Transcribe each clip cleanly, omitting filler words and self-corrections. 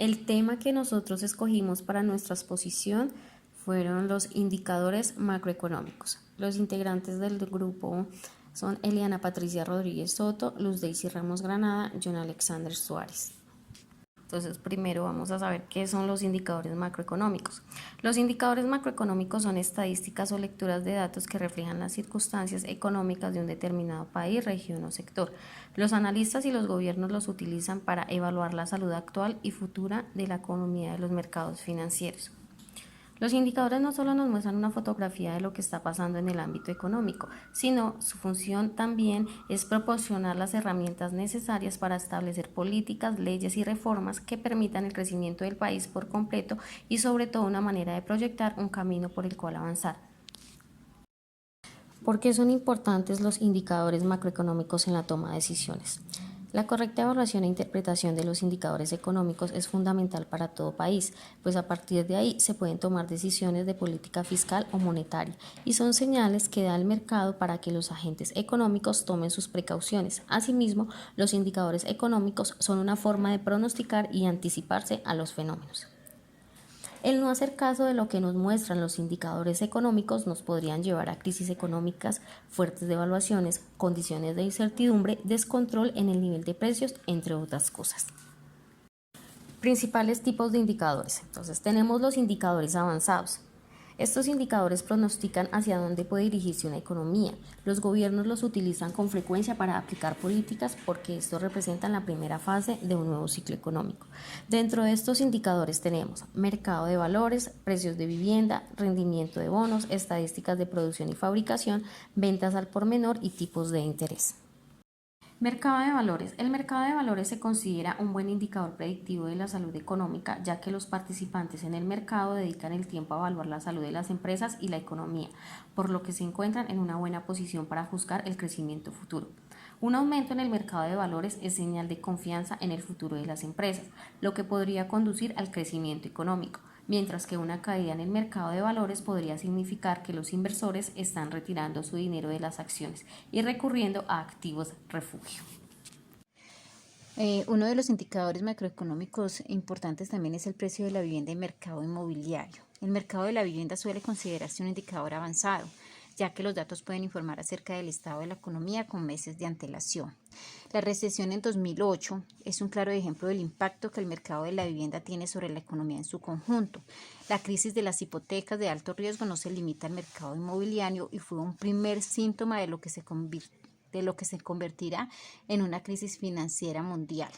El tema que nosotros escogimos para nuestra exposición fueron los indicadores macroeconómicos. Los integrantes del grupo son Eliana Patricia Rodríguez Soto, Luz Daisy Ramos Granada, John Alexander Suárez. Entonces, primero vamos a saber qué son los indicadores macroeconómicos. Los indicadores macroeconómicos son estadísticas o lecturas de datos que reflejan las circunstancias económicas de un determinado país, región o sector. Los analistas y los gobiernos los utilizan para evaluar la salud actual y futura de la economía de los mercados financieros. Los indicadores no solo nos muestran una fotografía de lo que está pasando en el ámbito económico, sino su función también es proporcionar las herramientas necesarias para establecer políticas, leyes y reformas que permitan el crecimiento del país por completo y sobre todo una manera de proyectar un camino por el cual avanzar. ¿Por qué son importantes los indicadores macroeconómicos en la toma de decisiones? La correcta evaluación e interpretación de los indicadores económicos es fundamental para todo país, pues a partir de ahí se pueden tomar decisiones de política fiscal o monetaria y son señales que da el mercado para que los agentes económicos tomen sus precauciones. Asimismo, los indicadores económicos son una forma de pronosticar y anticiparse a los fenómenos. El no hacer caso de lo que nos muestran los indicadores económicos nos podrían llevar a crisis económicas, fuertes devaluaciones, condiciones de incertidumbre, descontrol en el nivel de precios, entre otras cosas. Principales tipos de indicadores. Entonces tenemos los indicadores avanzados. Estos indicadores pronostican hacia dónde puede dirigirse una economía. Los gobiernos los utilizan con frecuencia para aplicar políticas porque estos representan la primera fase de un nuevo ciclo económico. Dentro de estos indicadores tenemos mercado de valores, precios de vivienda, rendimiento de bonos, estadísticas de producción y fabricación, ventas al por menor y tipos de interés. Mercado de valores. El mercado de valores se considera un buen indicador predictivo de la salud económica, ya que los participantes en el mercado dedican el tiempo a evaluar la salud de las empresas y la economía, por lo que se encuentran en una buena posición para juzgar el crecimiento futuro. Un aumento en el mercado de valores es señal de confianza en el futuro de las empresas, lo que podría conducir al crecimiento económico, mientras que una caída en el mercado de valores podría significar que los inversores están retirando su dinero de las acciones y recurriendo a activos refugio. Uno de los indicadores macroeconómicos importantes también es el precio de la vivienda y mercado inmobiliario. El mercado de la vivienda suele considerarse un indicador avanzado, ya que los datos pueden informar acerca del estado de la economía con meses de antelación. La recesión en 2008 es un claro ejemplo del impacto que el mercado de la vivienda tiene sobre la economía en su conjunto. La crisis de las hipotecas de alto riesgo no se limita al mercado inmobiliario y fue un primer síntoma de lo que se convertirá en una crisis financiera mundial.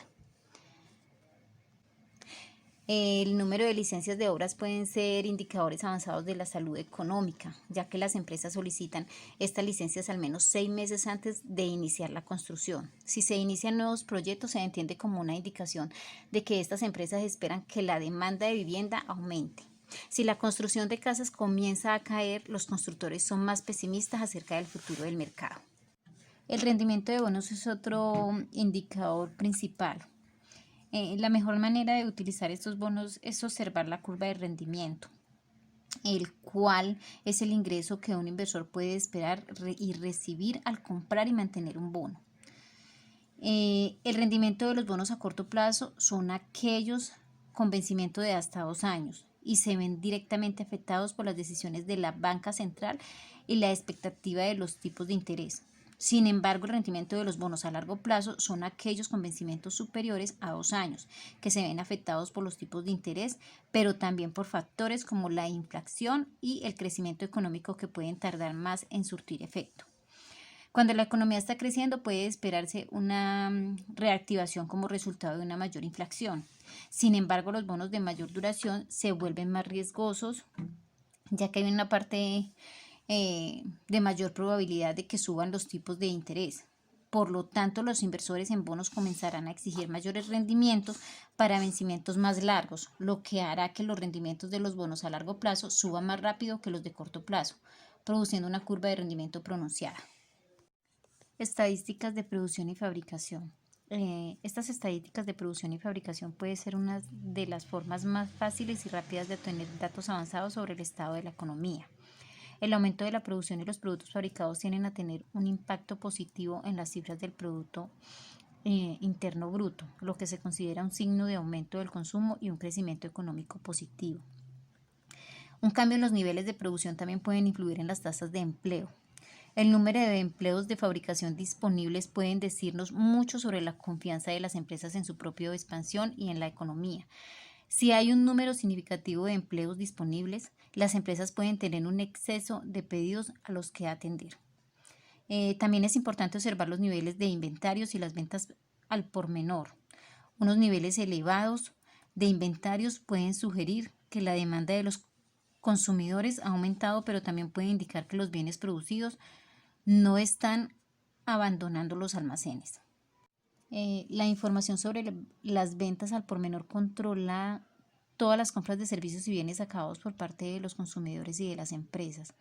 El número de licencias de obras pueden ser indicadores avanzados de la salud económica, ya que las empresas solicitan estas licencias al menos 6 meses antes de iniciar la construcción. Si se inician nuevos proyectos, se entiende como una indicación de que estas empresas esperan que la demanda de vivienda aumente. Si la construcción de casas comienza a caer, los constructores son más pesimistas acerca del futuro del mercado. El rendimiento de bonos es otro indicador principal. La mejor manera de utilizar estos bonos es observar la curva de rendimiento, el cual es el ingreso que un inversor puede esperar y recibir al comprar y mantener un bono. El rendimiento de los bonos a corto plazo son aquellos con vencimiento de hasta 2 años y se ven directamente afectados por las decisiones de la banca central y la expectativa de los tipos de interés. Sin embargo, el rendimiento de los bonos a largo plazo son aquellos con vencimientos superiores a 2 años, que se ven afectados por los tipos de interés, pero también por factores como la inflación y el crecimiento económico que pueden tardar más en surtir efecto. Cuando la economía está creciendo, puede esperarse una reactivación como resultado de una mayor inflación. Sin embargo, los bonos de mayor duración se vuelven más riesgosos, ya que hay una parte de mayor probabilidad de que suban los tipos de interés. Por lo tanto, los inversores en bonos comenzarán a exigir mayores rendimientos para vencimientos más largos, lo que hará que los rendimientos de los bonos a largo plazo suban más rápido que los de corto plazo, produciendo una curva de rendimiento pronunciada. Estadísticas de producción y fabricación. Estas estadísticas de producción y fabricación puede ser una de las formas más fáciles y rápidas de obtener datos avanzados sobre el estado de la economía. El aumento de la producción y los productos fabricados tienden a tener un impacto positivo en las cifras del Producto Interno Bruto, lo que se considera un signo de aumento del consumo y un crecimiento económico positivo. Un cambio en los niveles de producción también pueden influir en las tasas de empleo. El número de empleos de fabricación disponibles pueden decirnos mucho sobre la confianza de las empresas en su propia expansión y en la economía. Si hay un número significativo de empleos disponibles, las empresas pueden tener un exceso de pedidos a los que atender. También es importante observar los niveles de inventarios y las ventas al por menor. Unos niveles elevados de inventarios pueden sugerir que la demanda de los consumidores ha aumentado, pero también puede indicar que los bienes producidos no están abandonando los almacenes. La información sobre las ventas al por menor controla todas las compras de servicios y bienes acabados por parte de los consumidores y de las empresas.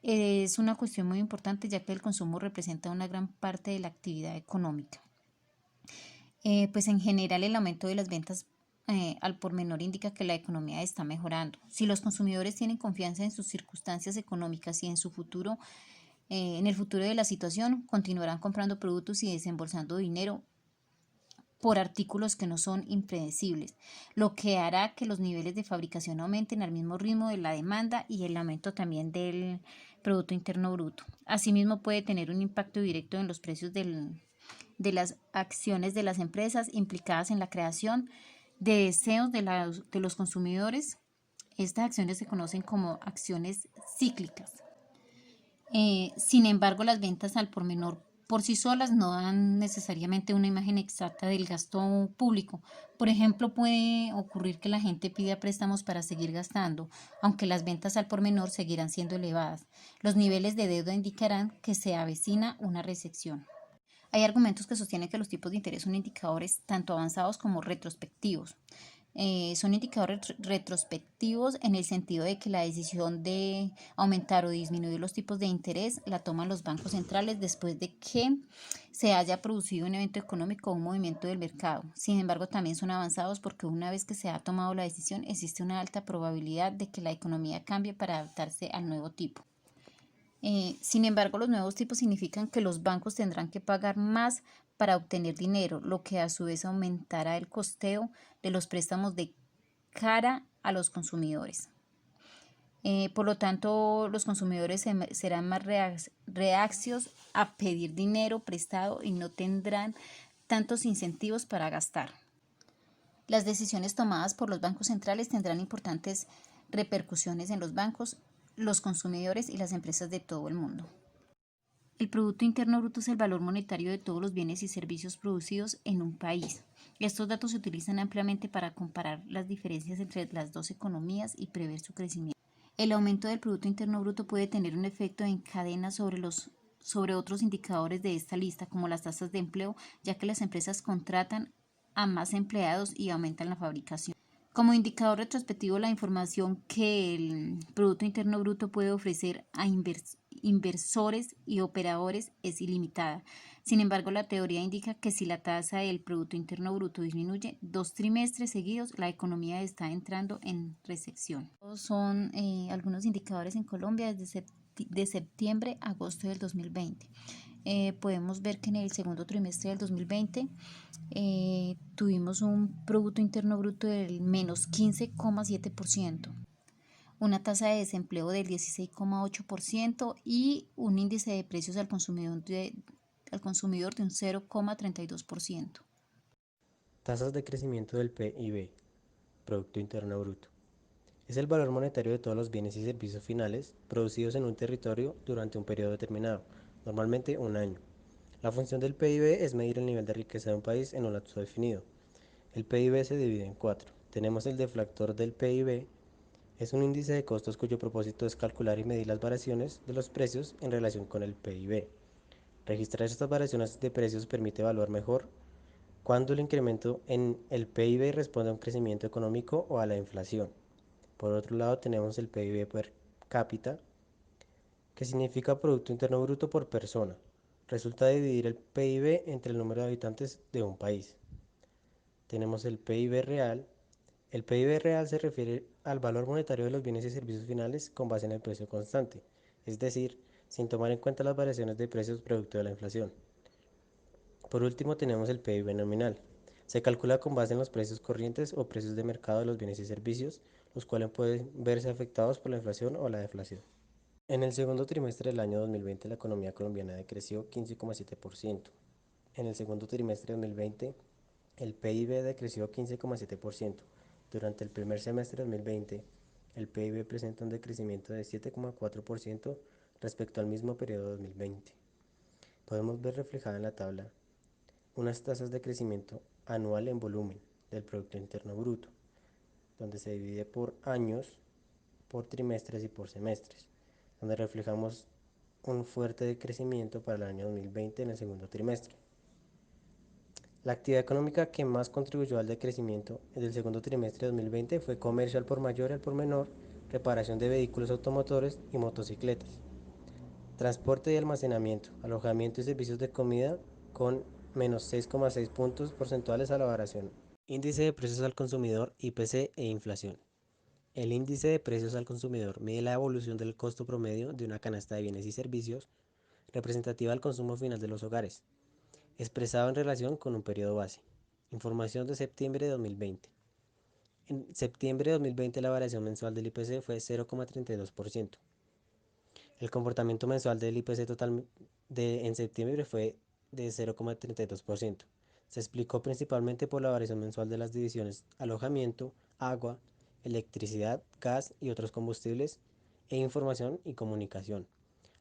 Es una cuestión muy importante ya que el consumo representa una gran parte de la actividad económica. Pues en general el aumento de las ventas al por menor indica que la economía está mejorando. Si los consumidores tienen confianza en sus circunstancias económicas y en su futuro, en el futuro de la situación, continuarán comprando productos y desembolsando dinero por artículos que no son impredecibles, lo que hará que los niveles de fabricación aumenten al mismo ritmo de la demanda y el aumento también del Producto Interno Bruto. Asimismo, puede tener un impacto directo en los precios de las acciones de las empresas implicadas en la creación de deseos de los consumidores. Estas acciones se conocen como acciones cíclicas. Sin embargo, las ventas al por menor por sí solas no dan necesariamente una imagen exacta del gasto público. Por ejemplo, puede ocurrir que la gente pida préstamos para seguir gastando, aunque las ventas al por menor seguirán siendo elevadas. Los niveles de deuda indicarán que se avecina una recesión. Hay argumentos que sostienen que los tipos de interés son indicadores tanto avanzados como retrospectivos. Son indicadores retrospectivos en el sentido de que la decisión de aumentar o disminuir los tipos de interés la toman los bancos centrales después de que se haya producido un evento económico o un movimiento del mercado. Sin embargo, también son avanzados porque una vez que se ha tomado la decisión existe una alta probabilidad de que la economía cambie para adaptarse al nuevo tipo. Sin embargo, los nuevos tipos significan que los bancos tendrán que pagar más para obtener dinero, lo que a su vez aumentará el costeo de los préstamos de cara a los consumidores. Por lo tanto, los consumidores serán más reacios a pedir dinero prestado y no tendrán tantos incentivos para gastar. Las decisiones tomadas por los bancos centrales tendrán importantes repercusiones en los bancos, los consumidores y las empresas de todo el mundo. El Producto Interno Bruto es el valor monetario de todos los bienes y servicios producidos en un país. Estos datos se utilizan ampliamente para comparar las diferencias entre las dos economías y prever su crecimiento. El aumento del Producto Interno Bruto puede tener un efecto en cadena sobre otros indicadores de esta lista, como las tasas de empleo, ya que las empresas contratan a más empleados y aumentan la fabricación. Como indicador retrospectivo, la información que el Producto Interno Bruto puede ofrecer a inversores y operadores es ilimitada. Sin embargo, la teoría indica que si la tasa del Producto Interno Bruto disminuye 2 trimestres seguidos, la economía está entrando en recesión. Son algunos indicadores en Colombia desde de septiembre a agosto del 2020. Podemos ver que en el segundo trimestre del 2020 tuvimos un Producto Interno Bruto del menos 15,7%, una tasa de desempleo del 16,8% y un índice de precios al consumidor de un 0,32%. Tasas de crecimiento del PIB, Producto Interno Bruto. Es el valor monetario de todos los bienes y servicios finales producidos en un territorio durante un periodo determinado, normalmente un año. La función del PIB es medir el nivel de riqueza de un país en un lapso definido. El PIB se divide en cuatro. Tenemos el deflactor del PIB, es un índice de costos cuyo propósito es calcular y medir las variaciones de los precios en relación con el PIB. Registrar estas variaciones de precios permite evaluar mejor cuándo el incremento en el PIB responde a un crecimiento económico o a la inflación. Por otro lado, tenemos el PIB per cápita, que significa Producto Interno Bruto por persona. Resulta de dividir el PIB entre el número de habitantes de un país. Tenemos el PIB real. El PIB real se refiere al valor monetario de los bienes y servicios finales con base en el precio constante, es decir, sin tomar en cuenta las variaciones de precios producto de la inflación. Por último, tenemos el PIB nominal. Se calcula con base en los precios corrientes o precios de mercado de los bienes y servicios, los cuales pueden verse afectados por la inflación o la deflación. En el segundo trimestre del año 2020, la economía colombiana decreció 15,7%. En el segundo trimestre de 2020, el PIB decreció 15,7%. Durante el primer semestre de 2020, el PIB presenta un decrecimiento de 7,4% respecto al mismo periodo de 2020. Podemos ver reflejada en la tabla unas tasas de crecimiento anual en volumen del Producto Interno Bruto, donde se divide por años, por trimestres y por semestres, donde reflejamos un fuerte decrecimiento para el año 2020 en el segundo trimestre. La actividad económica que más contribuyó al decrecimiento en el segundo trimestre de 2020 fue comercio al por mayor y al por menor, reparación de vehículos automotores y motocicletas, transporte y almacenamiento, alojamiento y servicios de comida con menos 6,6 puntos porcentuales a la variación. Índice de precios al consumidor, IPC e inflación. El índice de precios al consumidor mide la evolución del costo promedio de una canasta de bienes y servicios representativa del consumo final de los hogares, expresado en relación con un periodo base. Información de septiembre de 2020. En septiembre de 2020 la variación mensual del IPC fue 0,32%. El comportamiento mensual del IPC total en septiembre fue de 0,32%. Se explicó principalmente por la variación mensual de las divisiones alojamiento, agua, electricidad, gas y otros combustibles, e información y comunicación.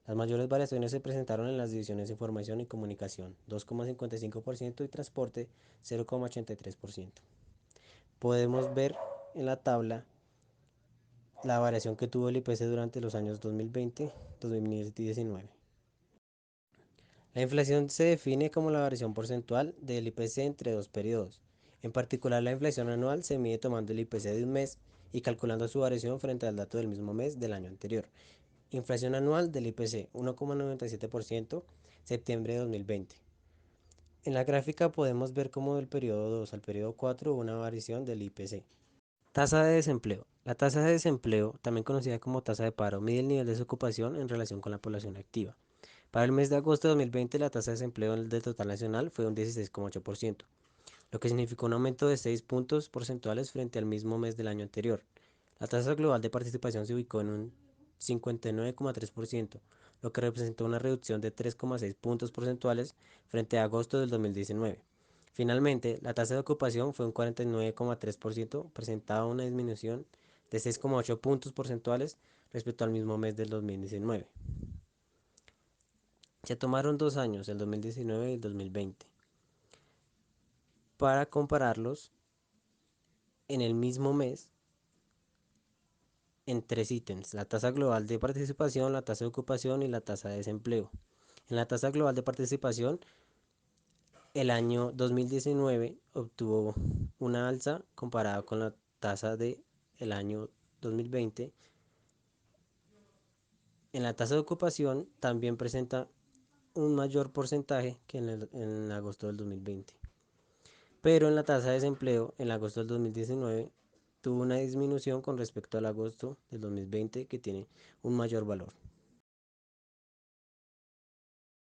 Las mayores variaciones se presentaron en las divisiones información y comunicación, 2,55%, y transporte, 0,83%. Podemos ver en la tabla la variación que tuvo el IPC durante los años 2020-2019. La inflación se define como la variación porcentual del IPC entre dos periodos. En particular, la inflación anual se mide tomando el IPC de un mes y calculando su variación frente al dato del mismo mes del año anterior. Inflación anual del IPC, 1,97%, septiembre de 2020. En la gráfica podemos ver cómo del periodo 2 al periodo 4 hubo una variación del IPC. Tasa de desempleo. La tasa de desempleo, también conocida como tasa de paro, mide el nivel de desocupación en relación con la población activa. Para el mes de agosto de 2020, la tasa de desempleo del total nacional fue un 16,8%, lo que significó un aumento de 6 puntos porcentuales frente al mismo mes del año anterior. La tasa global de participación se ubicó en un 59,3%, lo que representó una reducción de 3,6 puntos porcentuales frente a agosto del 2019. Finalmente, la tasa de ocupación fue un 49,3%, presentaba una disminución de 6,8 puntos porcentuales respecto al mismo mes del 2019. Se tomaron 2 años, el 2019 y el 2020, para compararlos en el mismo mes en tres ítems: la tasa global de participación, la tasa de ocupación y la tasa de desempleo. En la tasa global de participación, el año 2019 obtuvo una alza comparada con la tasa del año 2020. En la tasa de ocupación también presenta un mayor porcentaje que en agosto del 2020. Pero en la tasa de desempleo, en agosto del 2019, tuvo una disminución con respecto al agosto del 2020, que tiene un mayor valor.